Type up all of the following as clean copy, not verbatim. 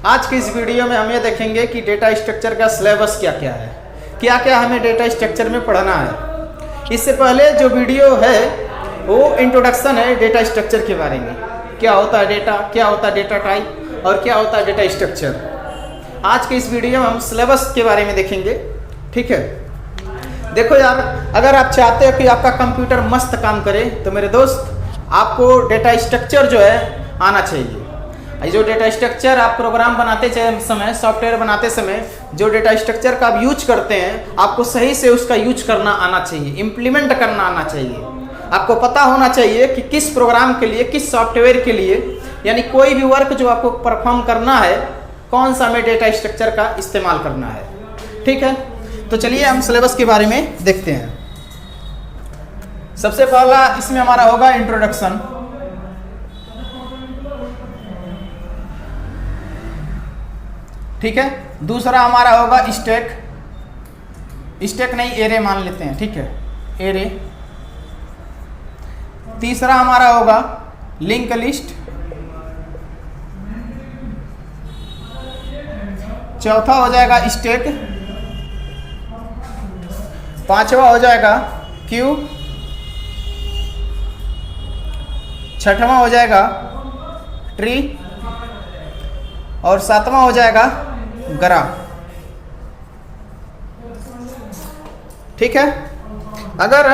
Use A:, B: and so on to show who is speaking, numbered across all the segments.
A: आज की इस वीडियो में हम ये देखेंगे कि डेटा स्ट्रक्चर का सिलेबस क्या क्या है, क्या क्या हमें डेटा स्ट्रक्चर में पढ़ना है। इससे पहले जो वीडियो है वो इंट्रोडक्शन है डेटा स्ट्रक्चर के बारे में, क्या होता है डेटा, क्या होता है डेटा टाइप और क्या होता है डेटा स्ट्रक्चर। आज के इस वीडियो में हम सिलेबस के बारे में देखेंगे। ठीक है, देखो यार, अगर आप चाहते हो कि आपका कंप्यूटर मस्त काम करे तो मेरे दोस्त आपको डेटा स्ट्रक्चर जो है आना चाहिए। जो डेटा स्ट्रक्चर आप प्रोग्राम बनाते समय, सॉफ्टवेयर बनाते समय जो डेटा स्ट्रक्चर का आप यूज करते हैं, आपको सही से उसका यूज करना आना चाहिए, इम्प्लीमेंट करना आना चाहिए। आपको पता होना चाहिए कि किस प्रोग्राम के लिए, किस सॉफ्टवेयर के लिए, यानी कोई भी वर्क जो आपको परफॉर्म करना है, कौन सा हमें डेटा स्ट्रक्चर का इस्तेमाल करना है। ठीक है, तो चलिए हम सिलेबस के बारे में देखते हैं। सबसे पहला इसमें हमारा होगा इंट्रोडक्शन। ठीक है, दूसरा हमारा होगा स्टैक नहीं, एरे मान लेते हैं। ठीक है, एरे। तीसरा हमारा होगा लिंक लिस्ट। चौथा हो जाएगा स्टैक। पांचवा हो जाएगा क्यू। छठवां हो जाएगा ट्री और सातवां हो जाएगा ग्राफ। ठीक है, अगर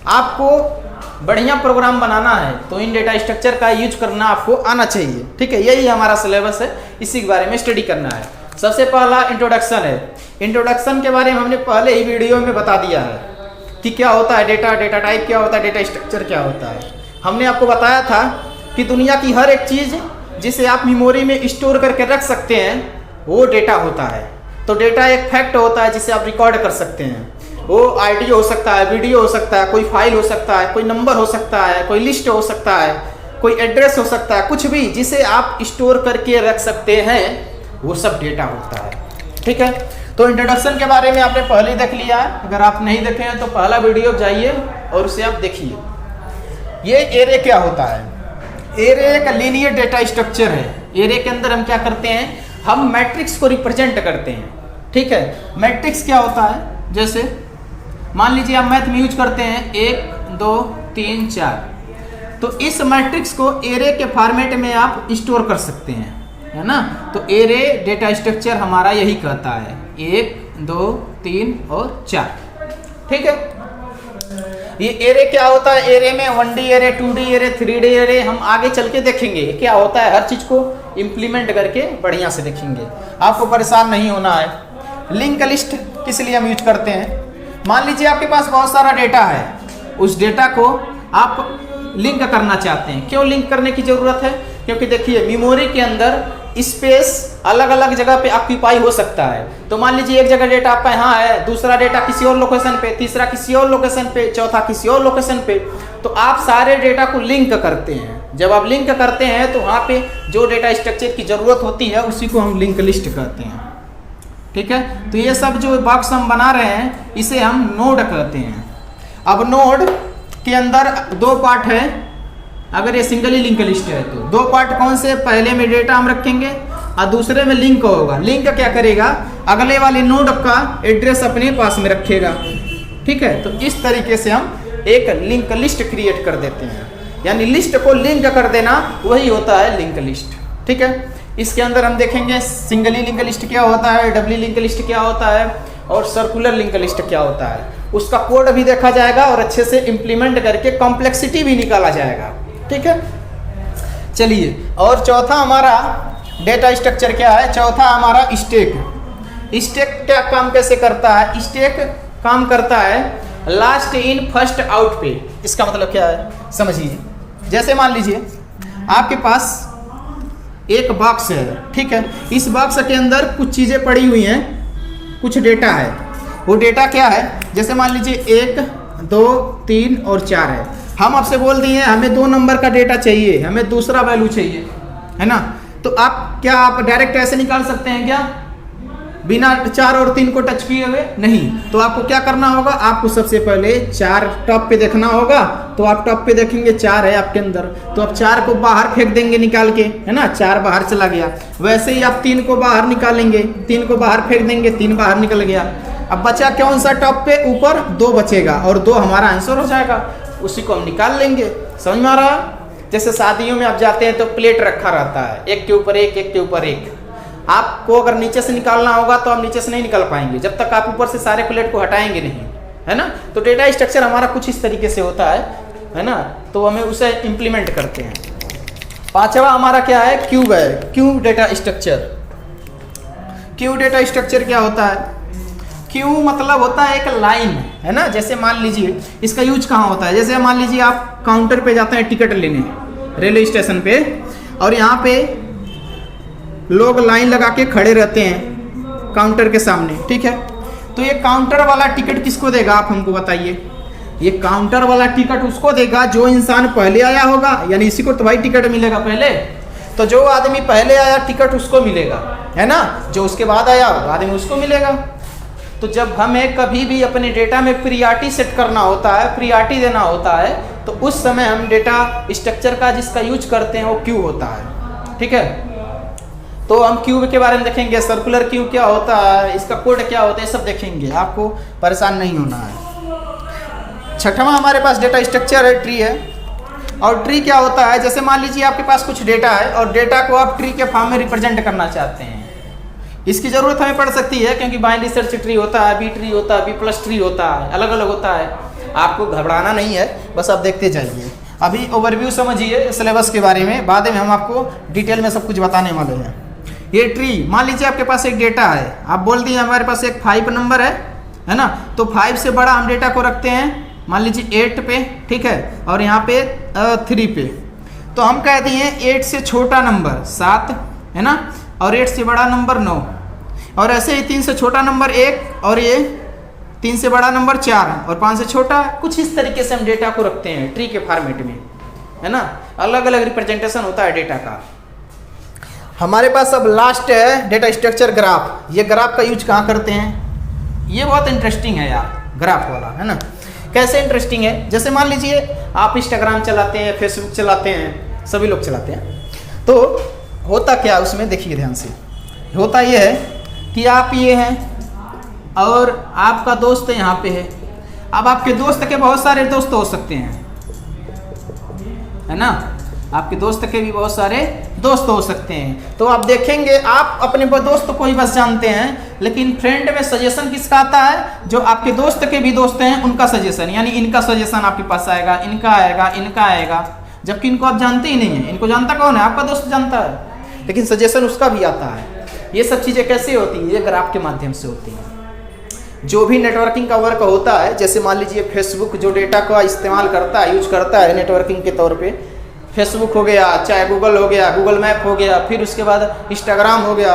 A: आपको बढ़िया प्रोग्राम बनाना है तो इन डेटा स्ट्रक्चर का यूज करना आपको आना चाहिए। ठीक है, यही हमारा सिलेबस है, इसी के बारे में स्टडी करना है। सबसे पहला इंट्रोडक्शन है। इंट्रोडक्शन के बारे में हमने पहले ही वीडियो में बता दिया है कि क्या होता है डेटा, डेटा टाइप क्या होता है, डेटा स्ट्रक्चर क्या होता है। हमने आपको बताया था कि दुनिया की हर एक चीज़ जिसे आप मेमोरी में स्टोर करके रख सकते हैं वो डेटा होता है। तो डेटा एक फैक्ट होता है जिसे आप रिकॉर्ड कर सकते हैं। वो ऑडियो हो सकता है, वीडियो हो सकता है, कोई फाइल हो सकता है, कोई नंबर हो सकता है, कोई लिस्ट हो सकता है, कोई एड्रेस हो सकता है, कुछ भी जिसे आप स्टोर करके रख सकते हैं वो सब डेटा होता है। ठीक है, तो इंट्रोडक्शन के बारे में आपने पहले ही देख लिया है। अगर आप नहीं देखे हैं तो पहला वीडियो जाइए और उसे आप देखिए। ये एरे क्या होता है? एरे एक लीनियर डेटा स्ट्रक्चर है। एरे के अंदर हम क्या करते हैं, हम मैट्रिक्स को रिप्रेजेंट करते हैं। ठीक है, मैट्रिक्स क्या होता है, जैसे मान लीजिए आप मैथ में यूज करते हैं 1 2 3 4, तो इस मैट्रिक्स को एरे के फॉर्मेट में आप स्टोर कर सकते हैं, है ना। तो एरे डेटा स्ट्रक्चर हमारा यही कहता है, 1 2 3 और 4। ठीक है, ये एरे क्या होता है, एरे में 1D array, 2D array, 3D array हम आगे चल के देखेंगे क्या होता है। हर चीज़ को इम्प्लीमेंट करके बढ़िया से देखेंगे, आपको परेशान नहीं होना है। लिंक लिस्ट किस लिए हम यूज करते हैं, मान लीजिए आपके पास बहुत सारा डेटा है, उस डेटा को आप लिंक करना चाहते हैं। क्यों लिंक करने की ज़रूरत है, क्योंकि देखिए मेमोरी के अंदर स्पेस अलग अलग जगह पे ऑक्यूपाई हो सकता है। तो मान लीजिए एक जगह डेटा आपका यहाँ है, दूसरा डेटा किसी और लोकेशन पे, तीसरा किसी और लोकेशन पे, चौथा किसी और लोकेशन पे। तो आप सारे डेटा को लिंक करते हैं। जब आप लिंक करते हैं तो वहाँ पे जो डेटा स्ट्रक्चर की ज़रूरत होती है उसी को हम लिंक लिस्ट कहते हैं। ठीक है, तो ये सब जो बॉक्स हम बना रहे हैं इसे हम नोड कहते हैं। अब नोड के अंदर दो पार्ट है। अगर ये सिंगली लिंक लिस्ट है तो दो पार्ट कौन से, पहले में डेटा हम रखेंगे और दूसरे में लिंक होगा। लिंक क्या करेगा, अगले वाले नोड का एड्रेस अपने पास में रखेगा। ठीक है, तो इस तरीके से हम एक लिंक लिस्ट क्रिएट कर देते हैं, यानी लिस्ट को लिंक कर देना वही होता है लिंक लिस्ट। ठीक है, इसके अंदर हम देखेंगे सिंगली लिंक लिस्ट क्या होता है, डबली लिंक लिस्ट क्या होता है और सर्कुलर लिंक लिस्ट क्या होता है। उसका कोड भी देखा जाएगा और अच्छे से इम्प्लीमेंट करके कॉम्प्लेक्सिटी भी निकाला जाएगा। ठीक है, चलिए, और चौथा हमारा डेटा स्ट्रक्चर क्या है, चौथा हमारा स्टैक। स्टैक क्या काम कैसे करता है, स्टैक काम करता है लास्ट इन फर्स्ट आउट पे। इसका मतलब क्या है समझिए, जैसे मान लीजिए आपके पास एक बॉक्स है। ठीक है, इस बॉक्स के अंदर कुछ चीज़ें पड़ी हुई हैं, कुछ डेटा है। वो डेटा क्या है, जैसे मान लीजिए 1 2 3 और 4 है। हम आपसे बोल दिए हमें 2 नंबर का डेटा चाहिए, हमें दूसरा वैल्यू चाहिए, है ना। तो आप डायरेक्ट ऐसे निकाल सकते हैं क्या, बिना 4 और 3 को टच किए हुए नहीं। तो आपको क्या करना होगा, आपको सबसे पहले 4 टॉप पे देखना होगा। तो आप टॉप पे देखेंगे 4 है आपके अंदर, तो आप 4 को बाहर फेंक देंगे निकाल के, है ना, 4 बाहर चला गया। वैसे ही आप 3 को बाहर निकालेंगे, 3 को बाहर फेंक देंगे, 3 बाहर निकल गया। अब बचा कौन सा टॉप पे, ऊपर 2 बचेगा और 2 हमारा आंसर हो जाएगा, उसी को हम निकाल लेंगे। समझ में आ रहा? जैसे शादियों में आप जाते हैं तो प्लेट रखा रहता है, एक के ऊपर एक, एक के ऊपर एक। आपको अगर नीचे से निकालना होगा तो आप नीचे से नहीं निकाल पाएंगे जब तक आप ऊपर से सारे प्लेट को हटाएंगे नहीं, है ना। तो डेटा स्ट्रक्चर हमारा कुछ इस तरीके से होता है ना। तो हमें उसे इम्प्लीमेंट करते हैं। 5वां हमारा क्या है, क्यूब है। Cube data structure. Cube data structure क्या होता है? क्यू मतलब होता है एक लाइन, है ना। जैसे मान लीजिए इसका यूज कहाँ होता है, जैसे मान लीजिए आप काउंटर पे जाते हैं टिकट लेने रेलवे स्टेशन पे, और यहाँ पे लोग लाइन लगा के खड़े रहते हैं काउंटर के सामने, ठीक है। तो ये काउंटर वाला टिकट किसको देगा, आप हमको बताइए। ये काउंटर वाला टिकट उसको देगा जो इंसान पहले आया होगा, यानी इसी को तो भाई टिकट मिलेगा पहले। तो जो आदमी पहले आया टिकट उसको मिलेगा, है ना। जो उसके बाद आया आदमी उसको मिलेगा। तो जब हमें कभी भी अपने डेटा में प्रियॉरिटी सेट करना होता है, प्रियॉरिटी देना होता है, तो उस समय हम डेटा स्ट्रक्चर का जिसका यूज करते हैं वो क्यू होता है, ठीक है। तो हम क्यूब के बारे में देखेंगे, सर्कुलर क्यूब क्या होता है, इसका कोड क्या होता है, सब देखेंगे, आपको परेशान नहीं होना है। 6वां हमारे पास डेटा स्ट्रक्चर है, ट्री है। और ट्री क्या होता है, जैसे मान लीजिए आपके पास कुछ डेटा है और डेटा को आप ट्री के फॉर्म में रिप्रेजेंट करना चाहते हैं। इसकी ज़रूरत हमें पड़ सकती है क्योंकि बाइनरी सर्च ट्री होता है, बी ट्री होता है, बी प्लस ट्री होता है, अलग अलग होता है। आपको घबराना नहीं है, बस आप देखते जाइए। अभी ओवरव्यू समझिए सिलेबस के बारे में, बाद में हम आपको डिटेल में सब कुछ बताने वाले हैं। ये ट्री, मान लीजिए आपके पास एक डेटा है, आप बोल दिए हमारे पास एक 5 नंबर है ना। तो 5 से बड़ा हम डेटा को रखते हैं, मान लीजिए 8 पे, ठीक है, और यहाँ पे 3 पे। तो हम कह दिए 8 से छोटा नंबर 7, है ना, और 8 से बड़ा नंबर 9, और ऐसे ही 3 से छोटा नंबर 1, और ये 3 से बड़ा नंबर 4, और 5 से छोटा। कुछ इस तरीके से हम डेटा को रखते हैं ट्री के फॉर्मेट में, है ना। अलग अलग रिप्रेजेंटेशन होता है डेटा का। हमारे पास अब लास्ट है डेटा स्ट्रक्चर ग्राफ। ये ग्राफ का यूज कहाँ करते हैं, ये बहुत इंटरेस्टिंग है यार, ग्राफ वाला, है ना। कैसे इंटरेस्टिंग है, जैसे मान लीजिए आप इंस्टाग्राम चलाते हैं, फेसबुक चलाते हैं, सभी लोग चलाते हैं। तो होता क्या उसमें देखिए ध्यान से, होता ये है कि आप ये हैं और आपका दोस्त यहाँ पे है। अब आपके दोस्त के बहुत सारे दोस्त हो सकते हैं, है ना, आपके दोस्त के भी बहुत सारे दोस्त हो सकते हैं। तो आप देखेंगे आप अपने दोस्त को ही बस जानते हैं, लेकिन फ्रेंड में सजेशन किसका आता है, जो आपके दोस्त के भी दोस्त हैं उनका सजेशन, यानी इनका सजेशन आपके पास आएगा, इनका आएगा, इनका आएगा, जबकि इनको आप जानते ही नहीं है। इनको जानता कौन है, आपका दोस्त जानता है, लेकिन सजेशन उसका भी आता है। ये सब चीज़ें कैसे होती हैं, ये ग्राफ के माध्यम से होती हैं। जो भी नेटवर्किंग का वर्क होता है, जैसे मान लीजिए फेसबुक जो डेटा का इस्तेमाल करता है, यूज करता है नेटवर्किंग के तौर पे, फेसबुक हो गया, चाहे गूगल हो गया, गूगल मैप हो गया, फिर उसके बाद इंस्टाग्राम हो गया।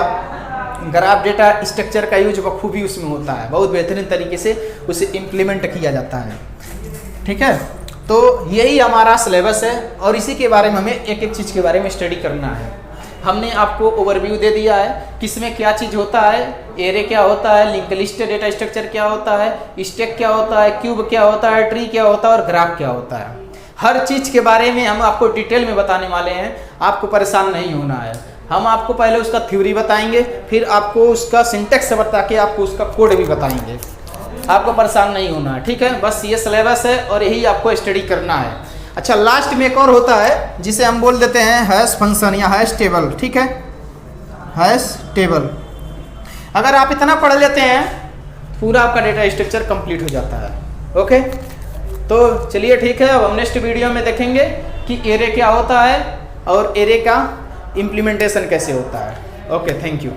A: ग्राफ डेटा स्ट्रक्चर का यूज बखूबी उसमें होता है, बहुत बेहतरीन तरीके से उसे इम्प्लीमेंट किया जाता है, ठीक है। तो यही हमारा सिलेबस है और इसी के बारे में हमें एक एक चीज़ के बारे में स्टडी करना है। हमने आपको ओवरव्यू दे दिया है, किसमें क्या चीज़ होता है, एरे क्या होता है, लिंक लिस्ट डेटा स्ट्रक्चर क्या होता है, स्टैक क्या होता है, क्यूब क्या होता है, ट्री क्या होता है और ग्राफ क्या होता है। हर चीज़ के बारे में हम आपको डिटेल में बताने वाले हैं, आपको परेशान नहीं होना है। हम आपको पहले उसका थ्योरी बताएंगे, फिर आपको उसका सिंटेक्स बता के आपको उसका कोड भी बताएंगे। आपको परेशान नहीं होना है, ठीक है। बस ये सिलेबस है और यही आपको स्टडी करना है। अच्छा, लास्ट में एक और होता है जिसे हम बोल देते हैं हैश फंक्शन या हैश टेबल, ठीक है, हैश टेबल। अगर आप इतना पढ़ लेते हैं पूरा आपका डेटा स्ट्रक्चर कंप्लीट हो जाता है। ओके, तो चलिए ठीक है, अब हम नेक्स्ट वीडियो में देखेंगे कि एरे क्या होता है और एरे का इम्प्लीमेंटेशन कैसे होता है। Okay, thank you.